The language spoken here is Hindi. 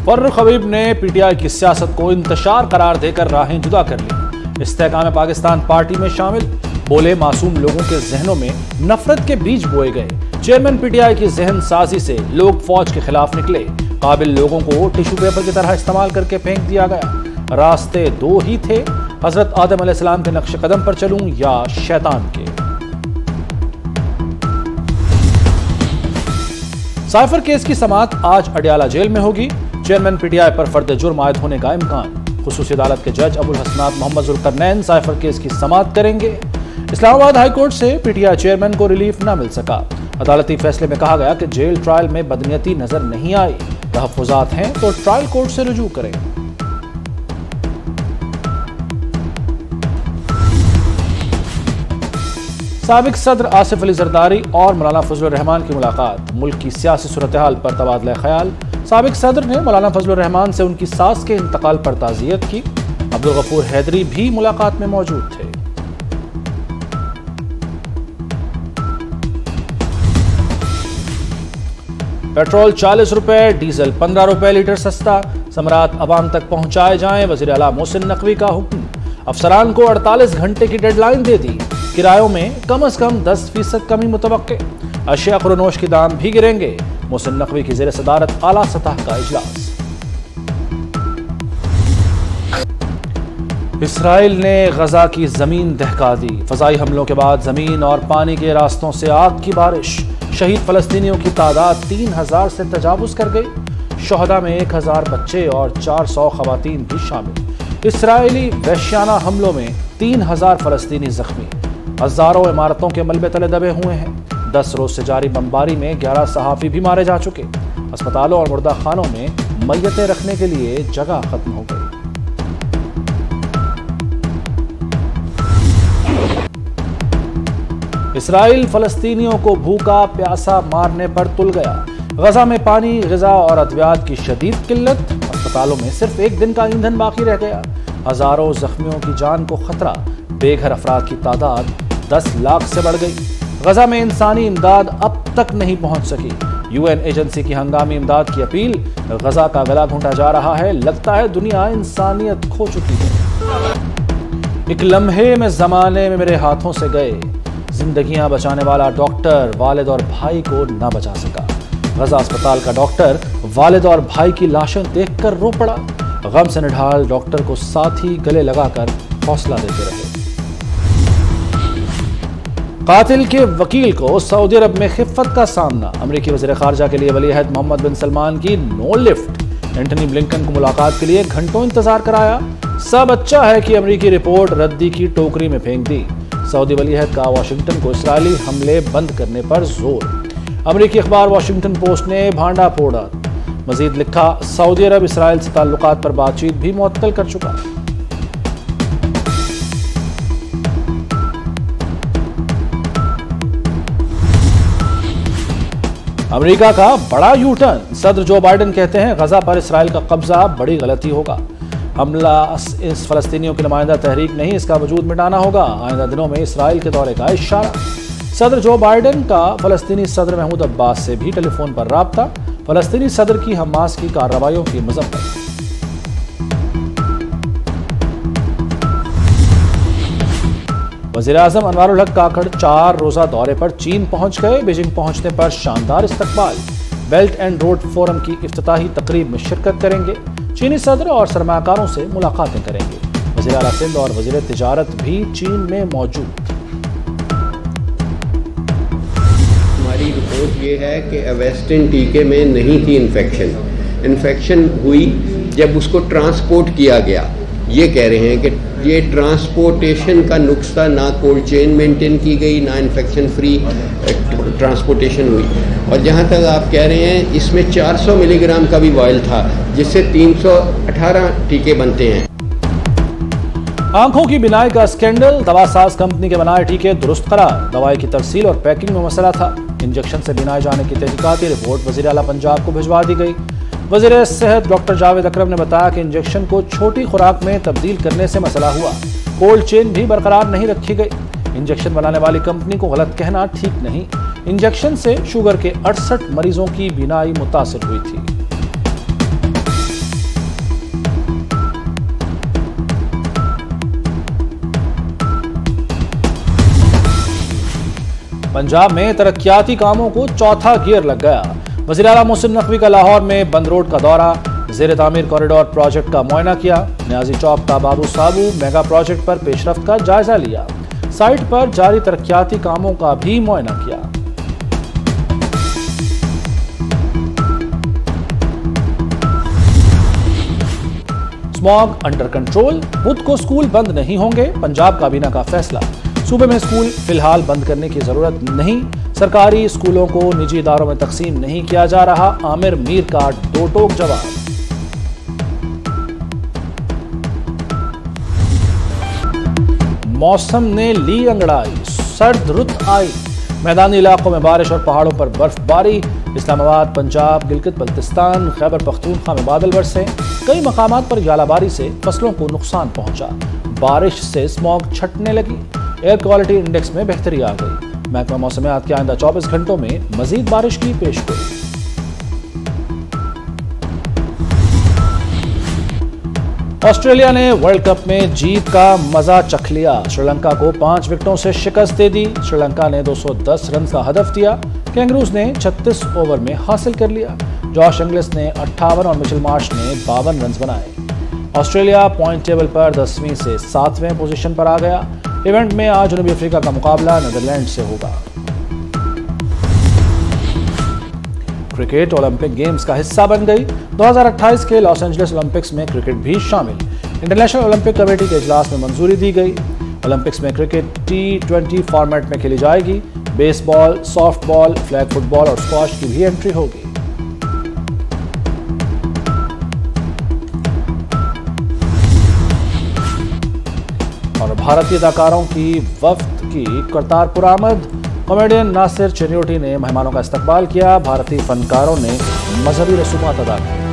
फर्रुख हबीब ने पीटीआई की सियासत को इंतशार करार देकर राहें जुदा कर ली। इस्तेहकाम पाकिस्तान पार्टी में शामिल, बोले मासूम लोगों के जहनों में नफरत के बीज बोए गए। चेयरमैन पीटीआई की जहन साजी से लोग फौज के खिलाफ निकले। काबिल लोगों को टिश्यू पेपर की तरह इस्तेमाल करके फेंक दिया गया। रास्ते दो ही थे, हजरत आदम अलैहिस्सलाम के नक्श कदम पर चलूं या शैतान के। साइफर केस की समाअत आज अडयाला जेल में होगी। चेयरमैन पीटीआई पर फर्द जुर्म आयद होने का इम्कान। खुसूसी अदालत के जज अबुल हसनात मोहम्मद जुल्करनैन साइफर केस की समाअत करेंगे। इस्लामाबाद हाईकोर्ट से पीटीआई चेयरमैन को रिलीफ न मिल सका। अदालती फैसले में कहा गया कि जेल ट्रायल में बदनीयती नजर नहीं आई। तहफ्फुजात हैं तो ट्रायल कोर्ट से रुजू करें। साबिक सदर आसिफ अली जरदारी और मौलाना फजलुर रहमान की मुलाकात। मुल्क की सियासी सूरत हाल पर तबादला ख्याल। साबिक सदर ने मौलाना फजलुर रहमान से उनकी सास के इंतकाल पर ताज़ियत की। अब्दुल गफूर हैदरी भी मुलाकात में मौजूद थे। पेट्रोल 40 रुपए, डीजल 15 रुपए लीटर सस्ता। समरात अवाम तक पहुंचाए जाएं, वज़ीर आला मोहसिन नकवी का हुक्म। अफसरान को 48 घंटे की डेडलाइन दे दी। किरायों में कम से कम 10% कमी मुतवक्के। अशिया खुरनोश के दाम भी गिरेंगे। मोहसिन नकवी की ज़ेर सदारत आला सतह का इजलास। इसराइल ने गजा की जमीन दहका दी। फजाई हमलों के बाद जमीन और पानी के रास्तों से आग की बारिश। शहीद फलस्तीनियों की तादाद 3000 से तजावुज कर गई। शोहदा में 1000 बच्चे और 400 खवातीन भी शामिल। इसराइली वहशियाना हमलों में 3000 फलस्तीनी जख्मी। हजारों इमारतों के मलबे तले दबे हुए हैं। 10 रोज से जारी बमबारी में 11 सहाफी भी मारे जा चुके। अस्पतालों और मुर्दा खानों में मैयतें रखने के लिए जगह खत्म हो गई। इसराइल फलस्तीनियों को भूखा प्यासा मारने पर तुल गया। गजा में पानी, ग़िज़ा और अद्वियात की शदीद किल्लत। अस्पतालों में सिर्फ एक दिन का ईंधन बाकी रह गया। हजारों जख्मियों की जान को खतरा। बेघर अफराद की तादाद 10 लाख से बढ़ गई। गजा में इंसानी इमदाद अब तक नहीं पहुंच सकी। यूएन एजेंसी की हंगामी इमदाद की अपील। गजा का गला घोंटा जा रहा है। लगता है दुनिया इंसानियत खो चुकी है। एक लम्हे में जमाने में मेरे हाथों से गए। जिंदगियां बचाने वाला डॉक्टर वालिद और भाई को न बचा सका। गजा अस्पताल का डॉक्टर वालिद और भाई की लाशें देखकर रो पड़ा। गम से निढाल डॉक्टर को साथी गले लगाकर हौसला देते रहे। कातिल के वकील को सऊदी अरब में खिफ़्फ़त का सामना। अमेरिकी वज़ीर ख़ारजा के लिए वलीअहद मोहम्मद बिन सलमान की नो लिफ्ट। एंटनी ब्लिंकन को मुलाकात के लिए घंटों इंतजार कराया। सब अच्छा है कि अमेरिकी रिपोर्ट रद्दी की टोकरी में फेंक दी। सऊदी वलीअहद का वाशिंगटन को इसराइली हमले बंद करने पर जोर। अमेरिकी अखबार वाशिंगटन पोस्ट ने भांडा फोड़ा। मजीद लिखा, सऊदी अरब इसराइल से ताल्लुकात पर बातचीत भी मुअत्तल कर चुका। अमेरिका का बड़ा यू टर्न। सदर जो बाइडेन कहते हैं गजा पर इसराइल का कब्जा बड़ी गलती होगा। हमला इस फलस्तीनियों की नुमाइंदा तहरीक नहीं, इसका वजूद मिटाना होगा। आइंदा दिनों में इसराइल के दौरे का इशारा। सदर जो बाइडेन का फलस्तीनी सदर महमूद अब्बास से भी टेलीफोन पर राब्ता। फलस्तीनी सदर की हमास की कार्रवाइयों की मज़म्मत। वज़ीर आज़म अनवारुल हक काकड़ 4 रोज़ा दौरे पर चीन पहुंच गए। बीजिंग पहुंचने पर शानदार इस्तकबाल। बेल्ट एंड रोड फोरम की इफ्तिताही तकरीब में शिरकत करेंगे। चीनी सदर और सरमाकारों से मुलाकातें करेंगे। वज़ीर आला सिंध और वज़ीर तिजारत भी चीन में मौजूद। हमारी रिपोर्ट ये है कि एवेस्टिन टीके में नहीं थी इन्फेक्शन हुई जब उसको ट्रांसपोर्ट किया गया। ये कह रहे हैं कि ये ट्रांसपोर्टेशन का नुक्सा, ना कोल्ड चेन मेंटेन की गई, ना इन्फेक्शन फ्री ट्रांसपोर्टेशन हुई। और जहाँ तक आप कह रहे हैं इसमें 400 मिलीग्राम का भी वायल था, जिससे 318 टीके बनते हैं। आंखों की बिनाई का स्कैंडल। दवासाज कंपनी के बनाए टीके दुरुस्त करार। दवाई की तरसील और पैकिंग में मसला था। इंजेक्शन से बिनाए जाने की तहकीकाती रिपोर्ट वज़ीर आला पंजाब को भिजवा दी गई। वज़ीर सेहत डॉक्टर जावेद अकरम ने बताया कि इंजेक्शन को छोटी खुराक में तब्दील करने से मसला हुआ। कोल्ड चेन भी बरकरार नहीं रखी गई। इंजेक्शन बनाने वाली कंपनी को गलत कहना ठीक नहीं। इंजेक्शन से शुगर के 68 मरीजों की बीनाई मुतासिर हुई थी। पंजाब में तरक्याती कामों को चौथा गियर लग गया। वज़ीर आला मोहसिन नकवी का लाहौर में बंद रोड का दौरा, ज़ेर तामीर कॉरिडोर प्रोजेक्ट का मुआयना किया। न्याजी चौक का बाबू साबू मेगा प्रोजेक्ट पर पेशरफ्त का जायजा लिया। साइट पर जारी तरक्याती कामों का भी मुआयना किया। स्मॉग अंडर कंट्रोल, बुध को स्कूल बंद नहीं होंगे, पंजाब काबीना का फैसला। सूबे में स्कूल फिलहाल बंद करने की जरूरत नहीं, सरकारी स्कूलों को निजी इदारों में तकसीम नहीं किया जा रहा। आमिर मीर का दो टोक जवाब। मौसम ने ली अंगड़ाई, सर्द रुत आई, मैदानी इलाकों में बारिश और पहाड़ों पर बर्फबारी। इस्लामाबाद, पंजाब, गिलगित बल्तिस्तान, खैबर पख्तूनख्वा में बादल बरसे। कई मकामात पर यालाबारी से फसलों को नुकसान पहुंचा। बारिश से स्मॉग छटने लगी। एयर क्वालिटी इंडेक्स में बेहतरी आ गई। महकमा मौसमियात के आइंदा 24 घंटों में मजीद बारिश की पेशगोई। ऑस्ट्रेलिया ने वर्ल्ड कप में जीत का मजा चख लिया। श्रीलंका को 5 विकेटों से शिकस्त दे दी। श्रीलंका ने 210 रन का हदफ दिया। कैंगरूज ने 36 ओवर में हासिल कर लिया। जॉश इंग्लिस ने 58 और मिचेल मार्श ने 52 रन बनाए। ऑस्ट्रेलिया पॉइंट टेबल पर 10वीं से 7वें पोजीशन पर आ गया। इवेंट में आज जनूबी अफ्रीका का मुकाबला नीदरलैंड से होगा। क्रिकेट ओलंपिक गेम्स का हिस्सा बन गई। 2028 के लॉस एंजलिस ओलंपिक्स में क्रिकेट भी शामिल। इंटरनेशनल ओलंपिक कमेटी के इजलास में मंजूरी दी गई। ओलंपिक्स में क्रिकेट T20 फॉर्मेट में खेली जाएगी। बेसबॉल, सॉफ्टबॉल, फ्लैग फुटबॉल और स्क्वॉश की भी एंट्री होगी। और भारतीय अदाकारों की वफ्द की करतारपुर आमद। कॉमेडियन नासिर चिन्योटी ने मेहमानों का इस्तकबाल किया। भारतीय फनकारों ने मजहबी रसूमात अदा की।